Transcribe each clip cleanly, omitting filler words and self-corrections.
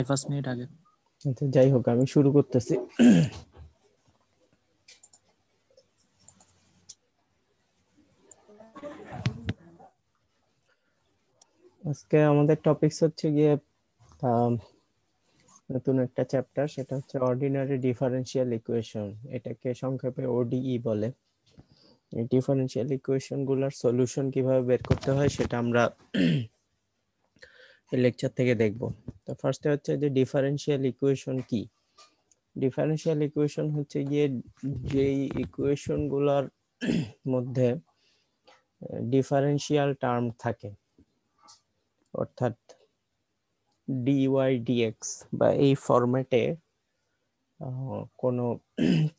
5 minute আগে। আচ্ছা, যাই হোক আমি শুরু করতেছি। আজকে আমাদের টপিকস হচ্ছে গিয়ে নতুন একটা চ্যাপ্টার, সেটা হচ্ছে অর্ডিনারি ডিফারেনশিয়াল ইকুয়েশন। এটাকে সংক্ষেপে ওডিই বলে। এই ডিফারেনশিয়াল ইকুয়েশন গুলার সলিউশন কিভাবে বের করতে হয় সেটা আমরা এই লেকচার থেকে দেখব। তো ফার্স্টে হচ্ছে যে ডিফারেনশিয়াল ইকুয়েশন কি। ডিফারেনশিয়াল ইকুয়েশন হচ্ছে গিয়ে যেই ইকুয়েশন গুলার মধ্যে ডিফারেনশিয়াল টার্ম থাকে, অর্থাৎ ডিওয়াই ডিএক্স বা এই ফরম্যাটে কোনো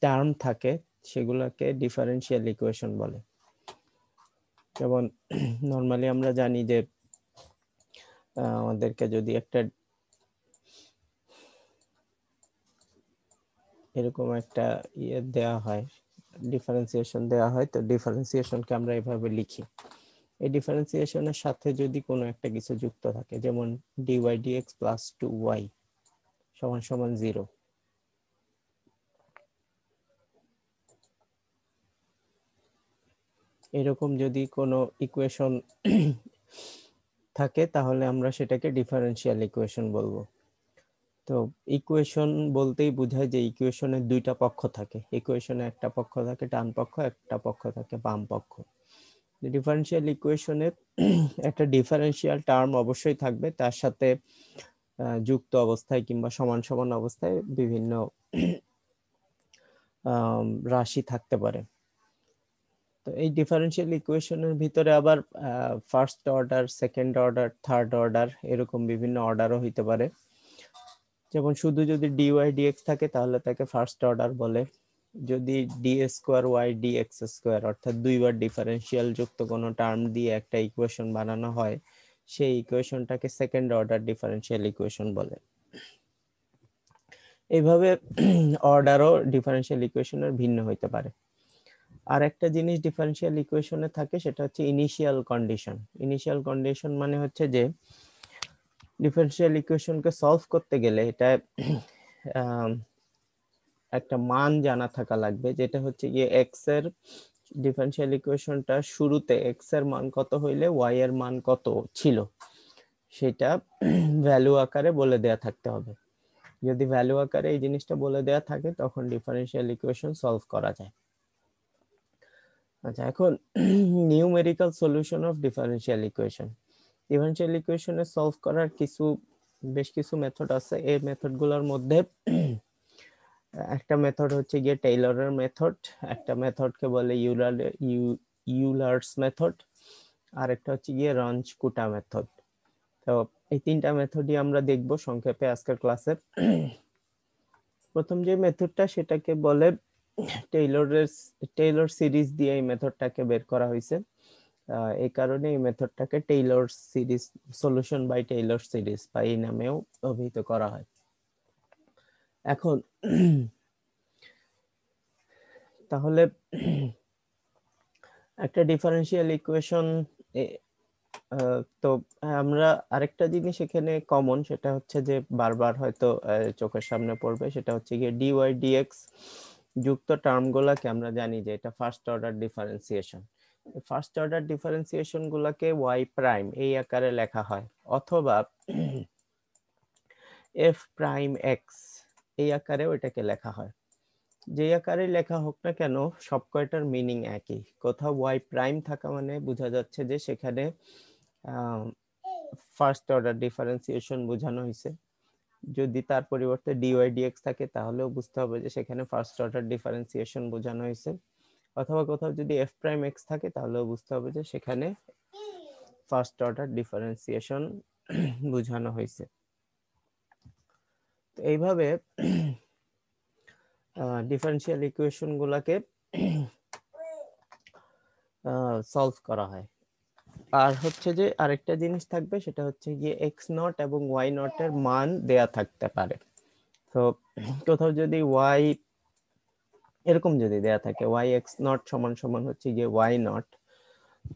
টার্ম থাকে, সেগুলোকে ডিফারেনশিয়াল ইকুয়েশন বলে। যেমন নর্মালি আমরা জানি যে আমাদেরকে যদি একটা এরকম একটা দেয়া হয়, ডিফারেন্সিয়েশন দেয়া হয়, তো ডিফারেন্সিয়েশনকে আমরা এভাবে লিখি। এই ডিফারেন্সিয়েশনের সাথে যদি কোনো একটা কিছু যুক্ত থাকে, যেমন ডিওয়াই ডিএক্স প্লাস 2y সমান সমান 0, এরকম যদি কোনো ইকুয়েশন থাকে তাহলে আমরা সেটাকে ডিফারেনশিয়াল ইকুয়েশন বলবো। তো ইকুয়েশন বলতেই বোঝায় যে ইকুয়েশনের দুইটা পক্ষ থাকে। ইকুয়েশনে একটা পক্ষ থাকে ডান পক্ষ, একটা পক্ষ থাকে বাম পক্ষ। ডিফারেনশিয়াল ইকুয়েশনের একটা ডিফারেনশিয়াল টার্ম অবশ্যই থাকবে, তার সাথে যুক্ত অবস্থায় কিংবা সমান সমান অবস্থায় বিভিন্ন রাশি থাকতে পারে। তো এই ডিফারেনশিয়াল ইকুয়েশনের ভিতরে আবার first order, second order, third order এরকম বিভিন্ন অর্ডারও হইতে পারে। যেমন শুধু যদি ডিওয়াই ডিএক্স থাকে তাহলে তাকে ফার্স্ট অর্ডার বলে। যদি D square Y D X square অর্থাৎ দুইবার ডিফারেনশিয়াল যুক্ত কোনো টার্ম দিয়ে একটা ইকুয়েশন বানানো হয়, সেই ইকুয়েশনটাকে সেকেন্ড অর্ডার ডিফারেনশিয়াল ইকুয়েশন বলে। এইভাবে অর্ডারও ডিফারেনশিয়াল ইকুয়েশনের ভিন্ন হইতে পারে। আর একটা জিনিস ডিফারেনশিয়াল ইকুয়েশনে থাকে, সেটা হচ্ছে ইনিশিয়াল কন্ডিশন। ইনিশিয়াল কন্ডিশন মানে হচ্ছে যে ডিফারেনশিয়াল ইকুয়েশনকে সলভ করতে গেলে এটা একটা মান জানা থাকা লাগবে, যেটা হচ্ছে গিয়ে এক্স এর ডিফারেনশিয়াল ইকুয়েশনটা শুরুতে এক্স এর মান কত হইলে ওয়াই এর মান কত ছিল সেটা ভ্যালু আকারে বলে দেয়া থাকতে হবে। যদি ভ্যালু আকারে এই জিনিসটা বলে দেয়া থাকে তখন ডিফারেনশিয়াল ইকুয়েশন সলভ করা যায়। আচ্ছা, এখন numerical solution of differential equation. Differential ইকুয়েশনে সলভ করার বেশ কিছু মেথড আছে। এই মেথডগুলোর মধ্যে একটা মেথড হচ্ছে গিয়ে টেইলরের মেথড, একটা মেথডকে বলে ইউলার্স মেথড, আর একটা হচ্ছে গিয়ে রঞ্চ-কুটা মেথড। তো এই তিনটা মেথডই আমরা দেখব সংক্ষেপে আজকের ক্লাসে। প্রথম যে মেথডটা সেটাকে বলে টেইলর সিরিজ দিয়ে এই মেথডটাকে বের করা হয়েছে। এই কারণে এই মেথডটাকে Taylor series, solution by Taylor series বা এই নামেও অভিহিত করা হয়। এখন তাহলে একটা ডিফারেনশিয়াল ইকুয়েশন, তো আমরা আরেকটা জিনিস এখানে কমন, সেটা হচ্ছে যে বারবার হয়তো চোখের সামনে পড়বে, সেটা হচ্ছে গিয়ে ডিওয়াই ডিএক্স যুক্ত টার্মগুলোকে আমরা জানি যে এটা first order differentiation. First order differentiation গুলাকে ওয়াই প্রাইম এই আকারে লেখা হয়, অথবা এফ প্রাইম এক্স এই আকারেও এটাকে লেখা হয়। যে আকারে লেখা হোক না কেন সব কয়টার মিনিং একই। কোথাও ওয়াই প্রাইম থাকা মানে বোঝা যাচ্ছে যে সেখানে ফার্স্ট অর্ডার ডিফারেন্সিয়েশন বোঝানো হয়েছে। যদি তার পরিবর্তে ডিওয়াই ডিএক্স থাকে তাহলেও বুঝতে হবে যে সেখানে ফার্স্ট অর্ডার ডিফারেন্সিয়েশন বোঝানো হয়েছে। অথবা কোথাও যদি এফ প্রাইম এক্স থাকে তাহলেও বুঝতে হবে যে সেখানে ফার্স্ট অর্ডার ডিফারেন্সিয়েশন বোঝানো হয়েছে। তো এইভাবে ডিফারেনশিয়াল ইকুয়েশন গুলাকে সলভ করা হয়। আর হচ্ছে যে আরেকটা জিনিস থাকবে, সেটা হচ্ছে গিয়ে এক্স নট এবং ওয়াই নট এর মান দেয়া থাকতে পারে। তো কোথাও যদি ওয়াই এরকম যদি দেয়া থাকে ওয়াই এক্স নট সমান সমান হচ্ছে গিয়ে ওয়াই নট,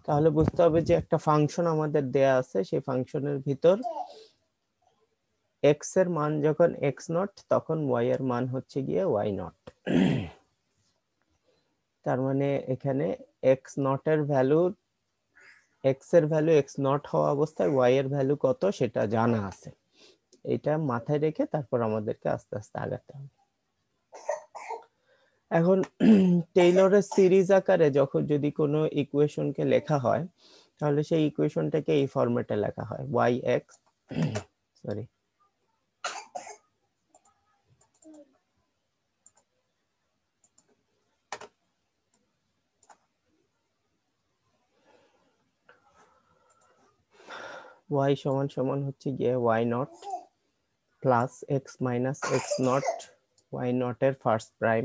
তাহলে বুঝতে হবে যে একটা ফাংশন আমাদের দেয়া আছে, সেই ফাংশনের ভিতর এক্স এর মান যখন এক্স নট তখন ওয়াই এর মান হচ্ছে গিয়ে ওয়াই নট। তার মানে এখানে এক্স নট এর ভ্যালু, এক্স এর ভ্যালু এক্স নট হওয়া অবস্থায় ওয়াই এর ভ্যালু কত সেটা জানা আছে। এটা মাথায় রেখে তারপর আমাদেরকে আস্তে আস্তে আগাতে হবে। এখন টেইলরের সিরিজ আকারে যখন যদি কোনো ইকুয়েশনকে লেখা হয় তাহলে সেই ইকুয়েশনটাকে এই ফরম্যাটে লেখা হয় ওয়াই এক্স সরি ওয়াই সমান সমান হচ্ছে গিয়ে y not plus x minus x not y not এর first prime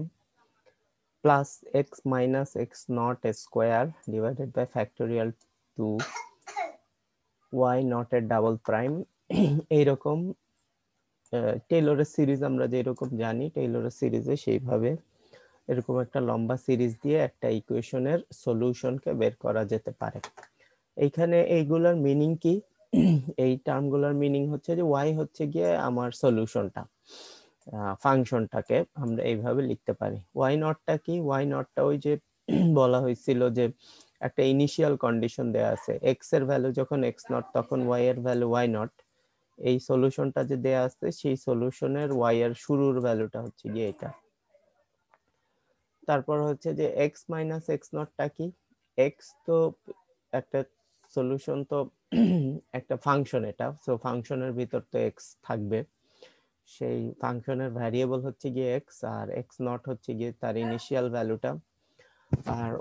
plus x minus x not square divided by factorial 2 y not এর ডাবল প্রাইম। এইরকম টেইলরের সিরিজ আমরা যেরকম জানি টেইলরের সিরিজে সেইভাবে এরকম একটা লম্বা সিরিজ দিয়ে একটা ইকুয়েশনের সলিউশনকে বের করা যেতে পারে। এইখানে এইগুলোর মিনিং কি? এই টার্মগুলোর মিনিং হচ্ছে যে ওয়াই হচ্ছে গিয়ে আমার সলিউশনটা, ফাংশনটাকে আমরা এইভাবে লিখতে পারি। ওয়াই নটটা কি? ওয়াই নটটা ওই যে বলা হয়েছিল যে একটা ইনিশিয়াল কন্ডিশন দেয়া আছে, এক্স এর ভ্যালু যখন এক্স নট তখন ওয়াই এর ভ্যালু ওয়াই নট। এই সলিউশনটা যে দেয়া আছে সেই সলিউশনের ওয়াই এর শুরুর ভ্যালুটা হচ্ছে গিয়ে এটা। তারপর হচ্ছে যে এক্স মাইনাস এক্স নটটা কি? এক্স তো একটা সলিউশন, তো একটা ফাংশন, এটা সো ফাংশনের ভিতর তো এক্স থাকবে, সেই ফাংশনের ভ্যারিয়েবল হচ্ছে গিয়ে এক্স, আর এক্স নট হচ্ছে গিয়ে তার ইনিশিয়াল ভ্যালুটা। আর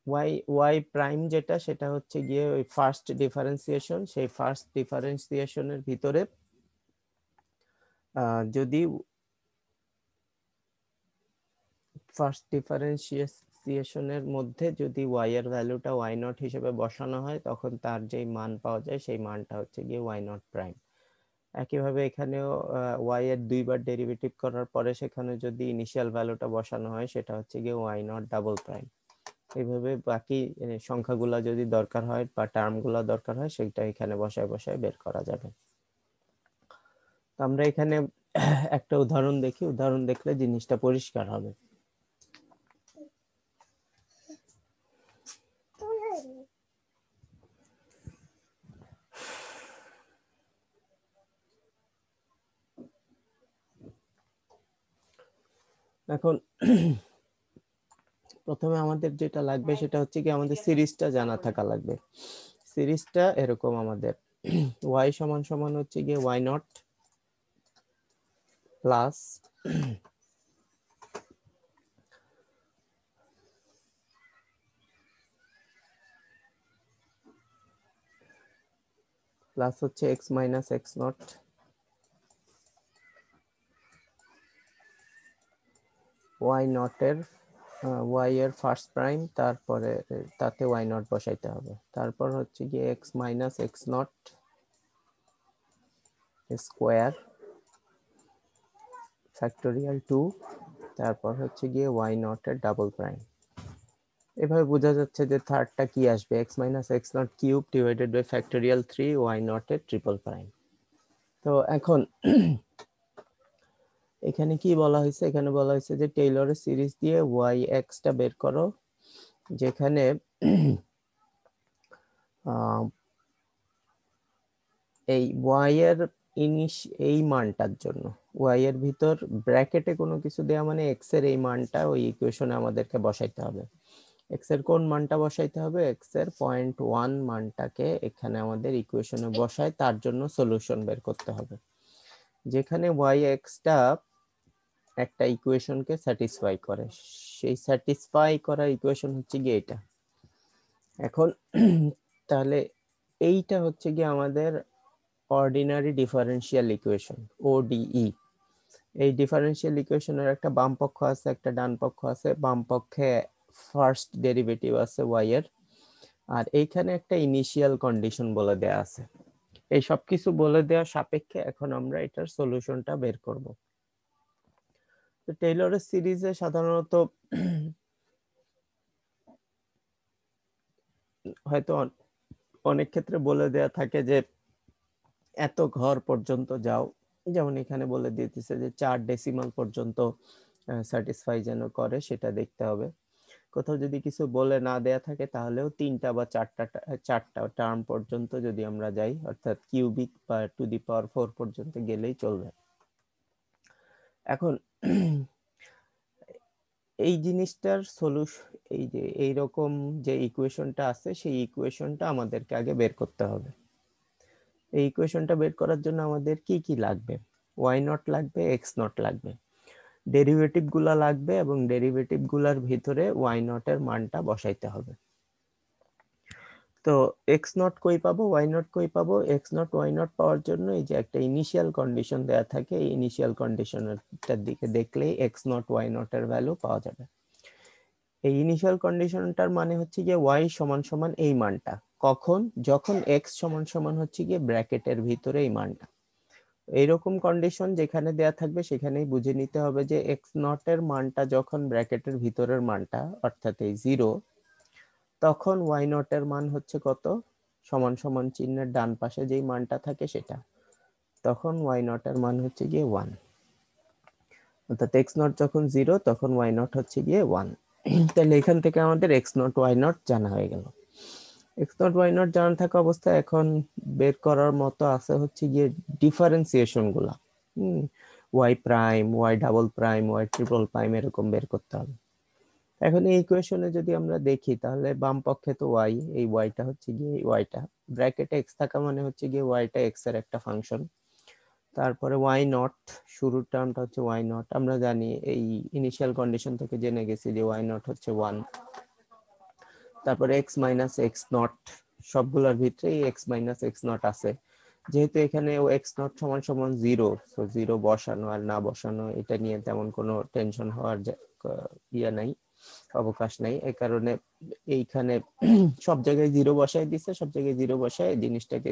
ওয়াই ওয়াই প্রাইম যেটা সেটা হচ্ছে গিয়ে ওই ফার্স্ট ডিফারেন্সিয়েশন, সেই ফার্স্ট ডিফারেন্সিয়েশনের ভিতরে যদি ফার্স্ট ডিফারেন্সিয়েশনের মধ্যে যদি ওয়াই এর ভ্যালুটা ওয়াই নট হিসেবে বসানো হয় তখন তার যেই মান পাওয়া যায় সেই মানটা হচ্ছে গিয়ে ওয়াই নট প্রাইম। একইভাবে এখানেও ওয়াই এর দুইবার ডেরিভেটিভ করার পরে সেখানে যদি ইনিশিয়াল ভ্যালুটা বসানো হয় সেটা হচ্ছে গিয়ে ওয়াই নট ডাবল প্রাইম। এইভাবে বাকি সংখ্যাগুলো যদি দরকার হয় বা টার্মগুলো দরকার হয় সেটা এখানে বসায় বসায় বের করা যাবে। তো আমরা এখানে একটা উদাহরণ দেখি, উদাহরণ দেখলে জিনিসটা পরিষ্কার হবে। এখন প্রথমে আমাদের যেটা লাগবে সেটা হচ্ছে কি আমাদের সিরিজটা জানা থাকা লাগবে। সিরিজটা এরকম আমাদের y সমান সমান হচ্ছে গিয়ে y নট প্লাস প্লাস হচ্ছে x minus x not y naught এর y এর ফার্স্ট প্রাইম, তারপরে তাতে y নট বসাইতে হবে, তারপর হচ্ছে গিয়ে x minus x naught square factorial 2, তারপর হচ্ছে গিয়ে y নট এর ডাবল প্রাইম। এভাবে বোঝা যাচ্ছে যে থার্ডটা কি আসবে, x minus x naught cube divided by factorial 3 y naught এর ট্রিপল প্রাইম। তো এখন এখানে কি বলা হয়েছে? এখানে বলা হয়েছে যে টেইলরের সিরিজ দিয়ে ওয়াই এক্স টা বের করো, যেখানে এই ওয়াই এর এই মানটার জন্য ওয়াই এর ভিতর ব্র্যাকেটে কোনো কিছু দেয়া মানে এক্স এর এই মানটা ওই ইকুয়েশনে আমাদেরকে বসাইতে হবে। এক্স এর কোন মানটা বসাইতে হবে? এক্স এর 0.1 মানটাকে এখানে আমাদের ইকুয়েশনে বসায় তার জন্য সলিউশন বের করতে হবে, যেখানে ওয়াই এক্সটা একটা ইকুয়েশনকে স্যাটিসফাই করে। সেই স্যাটিসফাই করা ইকুয়েশন হচ্ছে গিয়ে এটা। এখন তাহলে এইটা হচ্ছে গিয়ে আমাদের অর্ডিনারি ডিফারেনশিয়াল ইকুয়েশন, ওডিই। এই ডিফারেনশিয়াল ইকুয়েশনের একটা বাম পক্ষ আছে একটা ডান পক্ষ আছে। বাম পক্ষে ফার্স্ট ডেরিভেটিভ আছে ওয়াই এর, আর এইখানে একটা ইনিশিয়াল কন্ডিশন বলে দেয়া আছে। এই সব কিছু বলে দেওয়া সাপেক্ষে এখন আমরা এটার সলিউশনটা বের করব। তো টেইলরের সিরিজে সাধারণত হয়তো অনেক ক্ষেত্রে বলে দেয়া থাকে যে এত ঘর পর্যন্ত যাও, যেমন এখানে বলে দিতেছে যে 4 ডেসিমাল পর্যন্ত স্যাটিসফাই যেন করে সেটা দেখতে হবে। কোথাও যদি কিছু বলে না দেয়া থাকে তাহলেও 3টা বা 4টা টার্ম পর্যন্ত যদি আমরা যাই, অর্থাৎ কিউবিক বা টু দি পাওয়ার 4 পর্যন্ত গেলেই চলবে। এখন এই জিনিসটার সলিউশন, এই যে এইরকম যে ইকুয়েশনটা আছে সেই ইকুয়েশনটা আমাদেরকে আগে বের করতে হবে। এই ইকুয়েশনটা বের করার জন্য আমাদের কি কি লাগবে? ওয়াই নট লাগবে, এক্স নট লাগবে, ডেরিভেটিভ গুলা লাগবে, এবং ডেরিভেটিভ গুলার ভিতরে ওয়াই নট এর মানটা বসাইতে হবে। তো এক্স নট কই পাবো, ওয়াই নট কই পাবো? এক্স নট ওয়াই নট পাওয়ার জন্য এই যে একটা ইনিশিয়াল কন্ডিশন দেয়া থাকে, এই ইনিশিয়াল কন্ডিশনটার দিকে দেখলেই এক্স নট ওয়াই নট এর ভ্যালু পাওয়া যাবে। এই ইনিশিয়াল কন্ডিশনটার মানে হচ্ছে গিয়ে ওয়াই সমান সমান এই মানটা, কখন? যখন এক্স সমান সমান হচ্ছে গিয়ে ব্র্যাকেটের ভিতরে এই মানটা। এইরকম কন্ডিশন যেখানে দেয়া থাকবে সেখানেই বুঝে নিতে হবে যে এক্স নট এর মানটা যখন ব্র্যাকেটের ভিতরের মানটা, অর্থাৎ এই 0, তখন ওয়াই নট এর মান হচ্ছে কত? সমান সমান চিহ্নের ডান পাশে যেই মানটা থাকে সেটা, তখন ওয়াই নট এর মান হচ্ছে গিয়ে 1। অর্থাৎ এক্স নট যখন 0 তখন ওয়াই নট হচ্ছে গিয়ে 1। তাহলে এখান থেকে আমাদের এক্স নট ওয়াই নট জানা হয়ে গেল। এক্স নট ওয়াই নট জানা থাকা অবস্থায় এখন বের করার মতো আছে হচ্ছে গিয়ে ডিফারেন্সিয়েশন গুলা। Y prime, Y double prime, Y triple prime এরকম বের করতে হবে। এখন এই ইকুয়েশনে যদি আমরা দেখি তাহলে বাম পক্ষে তো ওয়াই, এই ওয়াইটা হচ্ছে গিয়ে ওয়াইটা, ব্র্যাকেটে এক্স থাকা মানে হচ্ছে গিয়ে ওয়াইটা এক্স এর একটা ফাংশন। তারপরে ওয়াই নট, শুরুর টার্মটা হচ্ছে ওয়াই নট, আমরা জানি এই ইনিশিয়াল কন্ডিশন থেকে জেনে গেছি যে ওয়াই নট হচ্ছে 1। তারপরে এক্স মাইনাস এক্স নট, সবগুলোর ভিতরে এক্স মাইনাস এক্স নট আছে, যেহেতু এখানে এক্স নট সমান সমান 0, তো 0 বসানো আর না বসানো এটা নিয়ে তেমন কোনো টেনশন হওয়ার ইয়া নাই, অবকাশ নাই। এই কারণে এইখানে সব জায়গায় 0 বসায় দিচ্ছে, সব জায়গায় 0 বসায় জিনিসটাকে